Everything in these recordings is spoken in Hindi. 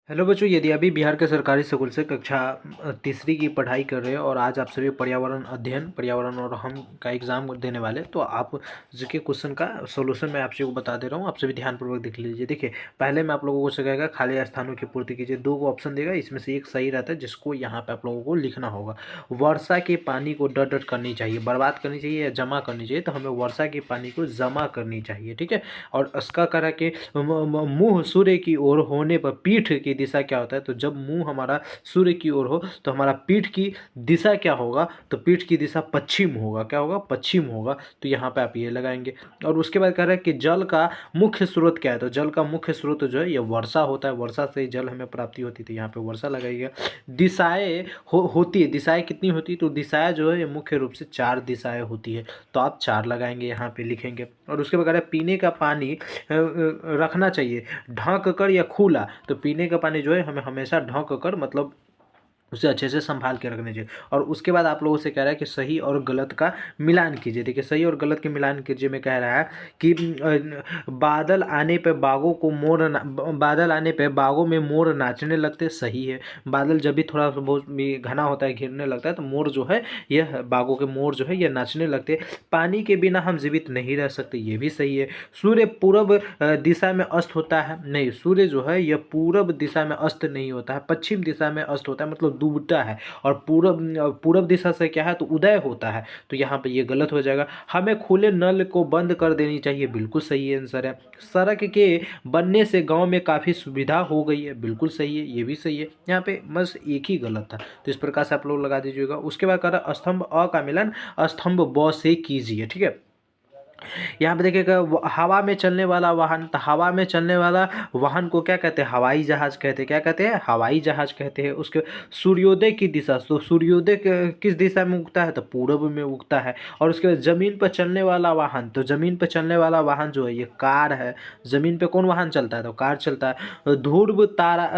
हेलो बच्चों, यदि अभी बिहार के सरकारी स्कूल से कक्षा तीसरी की पढ़ाई कर रहे हो और आज आप सभी पर्यावरण अध्ययन, पर्यावरण और हम का एग्जाम देने वाले, तो आप जिसके क्वेश्चन का सॉल्यूशन मैं आप सभी को बता दे रहा हूँ। आप सभी ध्यानपूर्वक देख लीजिए। देखिए, पहले मैं आप लोगों को सिखाएगा खाली स्थानों की पूर्ति कीजिए। दो को ऑप्शन देगा, इसमें से एक सही रहता है जिसको यहाँ पे आप लोगों को लिखना होगा। वर्षा के पानी को डट डट करनी चाहिए, बर्बाद करनी चाहिए या जमा करनी चाहिए, तो हमें वर्षा के पानी को जमा करनी चाहिए। ठीक है, और इसका करा कि मुंह सूर्य की ओर होने पर पीठ की दिशा क्या होता है, तो जब मुंह हमारा सूर्य की ओर हो तो हमारा पीठ की दिशा क्या होगा, तो पीठ की दिशा पश्चिम होगा। क्या होगा? पश्चिम होगा। तो यहाँ पे आप ये लगाएंगे। और उसके बाद कह रहा है कि जल का मुख्य स्रोत क्या है, तो जल का मुख्य स्रोत जो है ये वर्षा होता है। वर्षा से जल हमें प्राप्ति होती है, तो यहाँ पे वर्षा लगाइएगा। दिशाएं होती है, दिशाएं कितनी होती है, तो दिशाएं जो है ये मुख्य रूप से 4 दिशाएं होती है, तो आप 4 लगाएंगे, यहाँ पे लिखेंगे। और उसके बाद पीने का पानी रखना चाहिए ढक कर या खुला, तो पीने का पानी जो है हमें हमेशा ढक कर, मतलब उसे अच्छे से संभाल के रखने चाहिए। और उसके बाद आप लोगों से कह रहा है कि सही और गलत का मिलान कीजिए। देखिए, सही और गलत के मिलान कीजिए में कह रहा है कि बादल आने पे बागों को बादल आने पे बागों में मोर नाचने लगते। सही है। बादल जब भी थोड़ा सा बहुत भी घना होता है, घिरने लगता है, तो मोर जो है यह बागों के मोर जो है यह नाचने लगते। पानी के बिना हम जीवित नहीं रह सकते, ये भी सही है। सूर्य पूर्व दिशा में अस्त होता है, नहीं, सूर्य जो है यह पूर्व दिशा में अस्त नहीं होता है, पश्चिम दिशा में अस्त होता है, मतलब डूबता है। और पूर्व दिशा से क्या है, तो उदय होता है, तो यहाँ पे ये गलत हो जाएगा। हमें खुले नल को बंद कर देनी चाहिए, बिल्कुल सही आंसर है। सड़क के बनने से गांव में काफ़ी सुविधा हो गई है, बिल्कुल सही है, ये भी सही है। यहाँ पे बस एक ही गलत था, तो इस प्रकार से आप लोग लगा दीजिएगा। उसके बाद कह रहा स्तंभ अ का मिलन स्तंभ ब से कीजिए। ठीक है, यहाँ पे देखिएगा हवा में चलने वाला वाहन, तो हवा में चलने वाला वाहन को क्या कहते हैं? हवाई जहाज कहते हैं। क्या कहते हैं? हवाई जहाज कहते हैं। उसके सूर्योदय की दिशा, तो सूर्योदय किस दिशा में उगता है, तो पूर्व में उगता है। और उसके बाद जमीन पर चलने वाला वाहन, तो जमीन पर चलने वाला वाहन जो है ये कार है। जमीन पे कौन वाहन चलता है, तो कार चलता है। ध्रुव तारा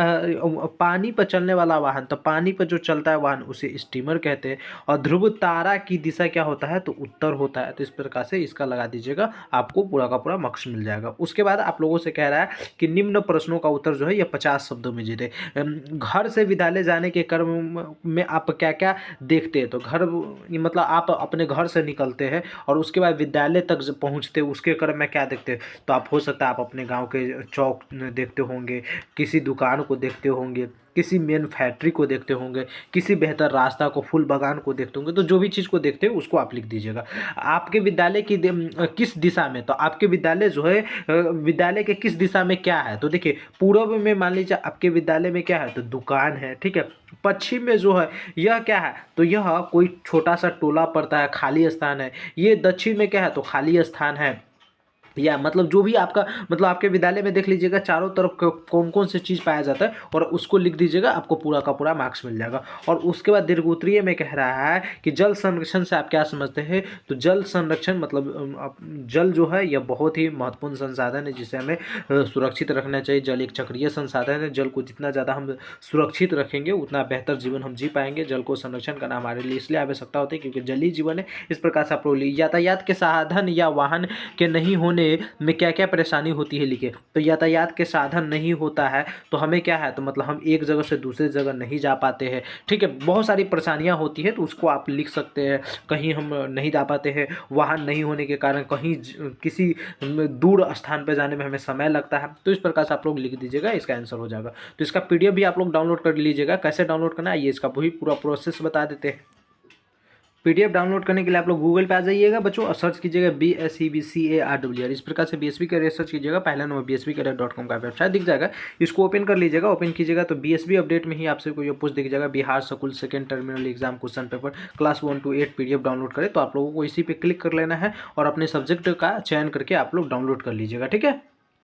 पानी पर चलने वाला वाहन, तो पानी पर जो चलता है वाहन उसे स्टीमर कहते हैं। और ध्रुव तारा की दिशा क्या होता है, तो उत्तर होता है। तो इस प्रकार से इसका लगा दीजिएगा, आपको पूरा का पूरा मार्क्स मिल जाएगा। उसके बाद आप लोगों से कह रहा है कि निम्न प्रश्नों का उत्तर जो है ये 50 शब्दों में दे। घर से विद्यालय जाने के क्रम में आप क्या क्या देखते हैं, तो घर मतलब आप अपने घर से निकलते हैं और उसके बाद विद्यालय तक पहुंचते हैं, उसके क्रम में क्या देखते हैं, तो आप हो सकता है आप अपने गांव के चौक देखते होंगे, किसी दुकान को देखते होंगे, किसी मेन फैक्ट्री को देखते होंगे, किसी बेहतर रास्ता को, फूल बागान को देखते होंगे। तो जो भी चीज़ को देखते हैं उसको आप लिख दीजिएगा। आपके विद्यालय की किस दिशा में, तो आपके विद्यालय जो है विद्यालय के किस दिशा में क्या है, तो देखिए पूर्व में मान लीजिए आपके विद्यालय में क्या है, तो दुकान है। ठीक है, पश्चिम में जो है यह क्या है, तो यह कोई छोटा सा टोला पड़ता है, खाली स्थान है। ये दक्षिण में क्या है, तो खाली स्थान है। या मतलब जो भी आपका, मतलब आपके विद्यालय में देख लीजिएगा चारों तरफ कौन कौन सी चीज़ पाया जाता है और उसको लिख दीजिएगा, आपको पूरा का पूरा मार्क्स मिल जाएगा। और उसके बाद दीर्घोत्तरीय में कह रहा है कि जल संरक्षण से आप क्या समझते हैं, तो जल संरक्षण मतलब जल जो है यह बहुत ही महत्वपूर्ण संसाधन है जिसे हमें सुरक्षित रखना चाहिए। जल एक चक्रीय संसाधन है, जल को जितना ज़्यादा हम सुरक्षित रखेंगे उतना बेहतर जीवन हम जी पाएंगे। जल को संरक्षण करना हमारे लिए इसलिए आवश्यकता होती है क्योंकि जल ही जीवन है। इस प्रकार से आप लोग यातायात के साधन या वाहन के नहीं होने में क्या क्या परेशानी होती है लिखे, तो यातायात के साधन नहीं होता है तो हमें क्या है, तो मतलब हम एक जगह से दूसरे जगह नहीं जा पाते हैं। ठीक है, बहुत सारी परेशानियां होती है, तो उसको आप लिख सकते हैं। कहीं हम नहीं जा पाते हैं, वाहन नहीं होने के कारण कहीं किसी दूर स्थान पर जाने में हमें समय लगता है, तो इस प्रकार से आप लोग लिख दीजिएगा, इसका आंसर हो जाएगा। तो इसका पीडीएफ भी आप लोग डाउनलोड कर लीजिएगा। कैसे डाउनलोड करना है ये इसका वही पूरा प्रोसेस बता देते हैं। पीडीएफ डाउनलोड करने के लिए आप लोग गूगल पे आ जाइएगा बच्चों और सर्च कीजिएगा BSEBCARWR। इस प्रकार से बीएसबी का सर्च कीजिएगा, पहला नंबर BSBcareer.com का वेबसाइट दिख जाएगा, इसको ओपन कर लीजिएगा। ओपन कीजिएगा तो बीएसबी अपडेट में ही आपसे कोई पोस्ट दिख जाएगा, Bihar school second terminal exam question paper class 1 to 8 PDF download करें। तो आप लोगों को इसी पे क्लिक कर लेना है और अपने सब्जेक्ट का चयन करके आप लोग डाउनलोड कर लीजिएगा। ठीक है।